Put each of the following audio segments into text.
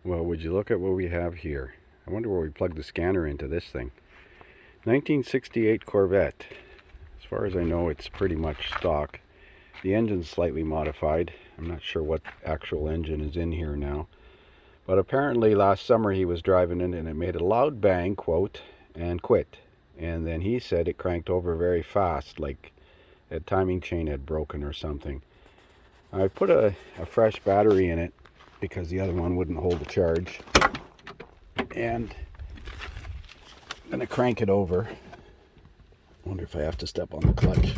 Well, would you look at what we have here? I wonder where we plugged the scanner into this thing. 1968 Corvette. As far as I know, it's pretty much stock. The engine's slightly modified. I'm not sure what actual engine is in here now. But apparently last summer he was driving it and it made a loud bang, quote, and quit. And then he said it cranked over very fast, like a timing chain had broken or something. I put a fresh battery in it because the other one wouldn't hold the charge. And I'm going to crank it over. Wonder if I have to step on the clutch.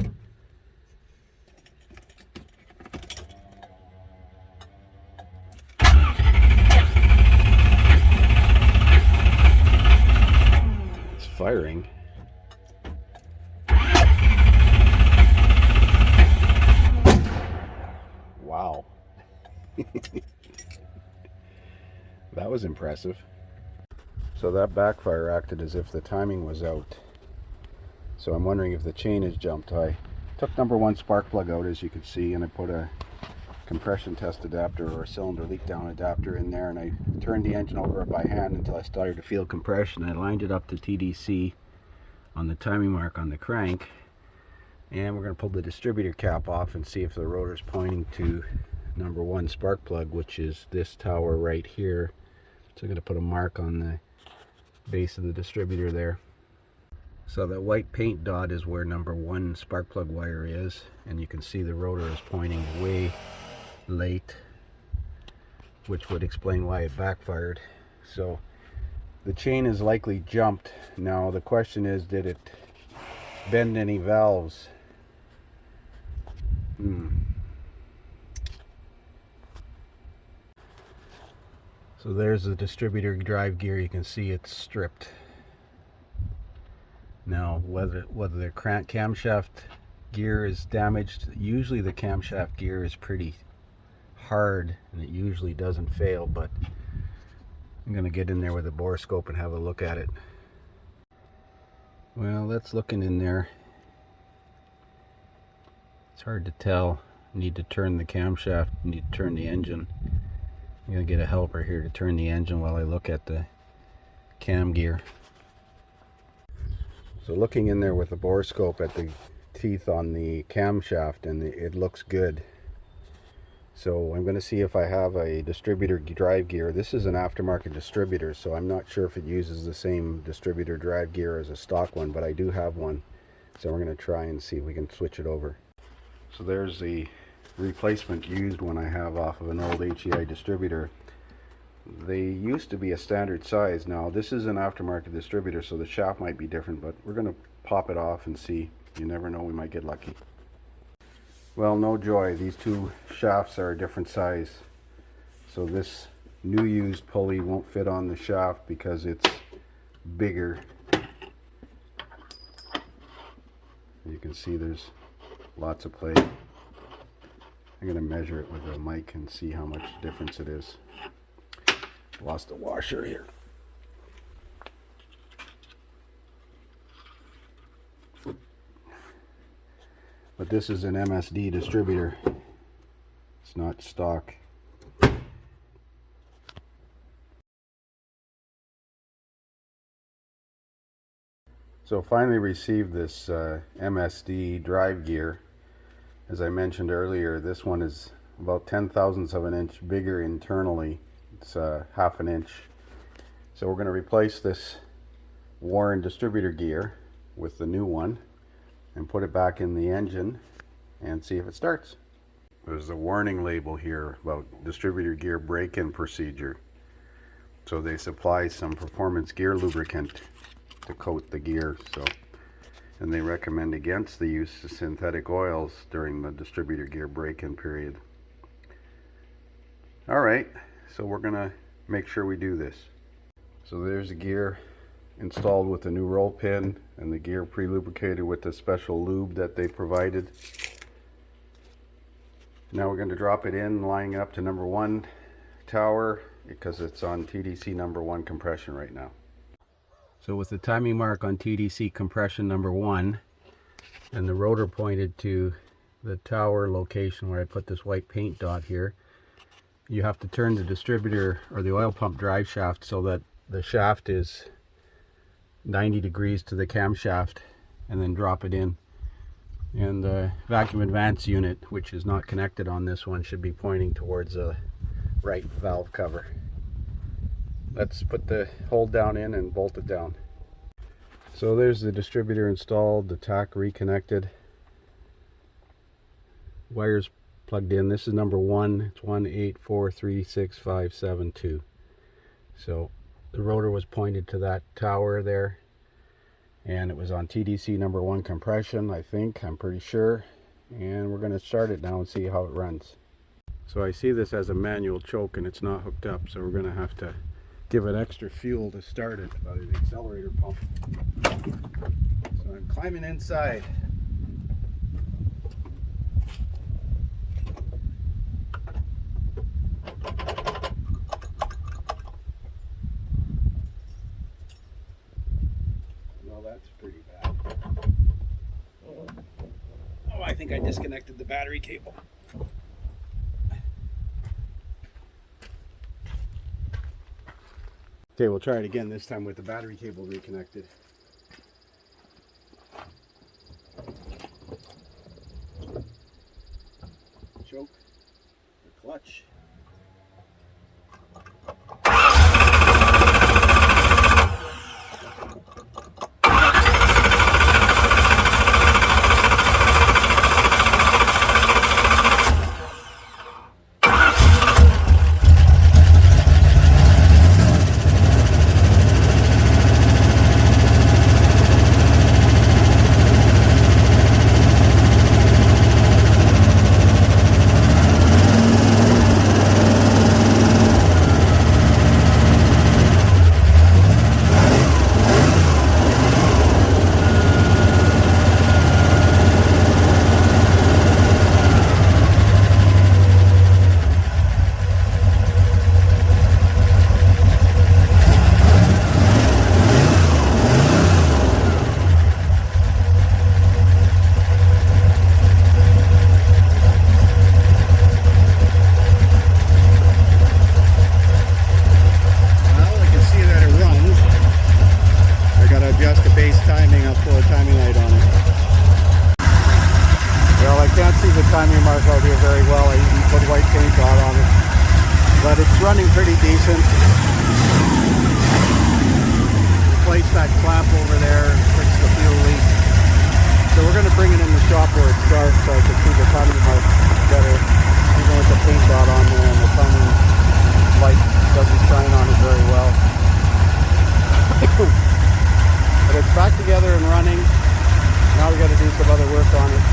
It's firing. Wow. That was impressive. So that backfire acted as if the timing was out. So I'm wondering if the chain has jumped. I took number one spark plug out, as you can see, and I put a compression test adapter or a cylinder leak down adapter in there, and I turned the engine over by hand until I started to feel compression. I lined it up to TDC on the timing mark on the crank, and we're going to pull the distributor cap off and see if the rotor's pointing to number one spark plug, which is this tower right here. So I'm going to put a mark on the base of the distributor there. So that white paint dot is where number one spark plug wire is, and you can see the rotor is pointing way late, which would explain why it backfired. So the chain is likely jumped. Now the question is, did it bend any valves? So there's the distributor drive gear. You can see it's stripped. Now whether the camshaft gear is damaged, usually the camshaft gear is pretty hard and it usually doesn't fail, but I'm going to get in there with a borescope and have a look at it. Well, that's looking in there. It's hard to tell. Need to turn the camshaft, need to turn the engine. I'm going to get a helper here to turn the engine while I look at the cam gear. So looking in there with the borescope at the teeth on the camshaft, and it looks good. So I'm going to see if I have a distributor drive gear. This is an aftermarket distributor, so I'm not sure if it uses the same distributor drive gear as a stock one, but I do have one. So we're going to try and see if we can switch it over. So there's the replacement used one I have off of an old HEI distributor. They used to be a standard size. Now this is an aftermarket distributor, so the shaft might be different, but we're going to pop it off and see. You never know, we might get lucky. Well, no joy, these two shafts are a different size. So this new used pulley won't fit on the shaft because it's bigger. You can see there's lots of play. I'm going to measure it with a mic and see how much difference it is. Lost a washer here. But this is an MSD distributor. It's not stock. So finally received this MSD drive gear. As I mentioned earlier, this one is about 0.010 of an inch bigger internally. It's half an inch. So we're going to replace this worn distributor gear with the new one and put it back in the engine and see if it starts. There's a warning label here about distributor gear break-in procedure. So they supply some performance gear lubricant to coat the gear. And they recommend against the use of synthetic oils during the distributor gear break-in period. Alright, so we're going to make sure we do this. So there's the gear installed with the new roll pin and the gear pre-lubricated with the special lube that they provided. Now we're going to drop it in, lining it up to number one tower because it's on TDC number one compression right now. So with the timing mark on TDC compression number one and the rotor pointed to the tower location where I put this white paint dot here, you have to turn the distributor or the oil pump drive shaft so that the shaft is 90 degrees to the camshaft, and then drop it in. And the vacuum advance unit, which is not connected on this one, should be pointing towards the right valve cover. Let's put the hold down in and bolt it down. So there's the distributor installed, the tach reconnected, wires plugged in. This is number 1. It's 1843657.2. So the rotor was pointed to that tower there, and it was on TDC number 1 compression, I think. I'm pretty sure. And we're going to start it now and see how it runs. So I see this as a manual choke and it's not hooked up, so we're going to have to give it extra fuel to start it by the accelerator pump. So I'm climbing inside. Well, that's pretty bad. Oh, I think I disconnected the battery cable. Okay, we'll try it again, this time with the battery cable reconnected. Choke, the clutch. Timing mark out here very well. I even put white paint dot on it, but it's running pretty decent. Replace that clamp over there, fix the fuel leak. So we're going to bring it in the shop where it starts so I can see the timing mark better, even with the paint dot on there, and the timing light doesn't shine on it very well. But it's back together and running. Now we got to do some other work on it.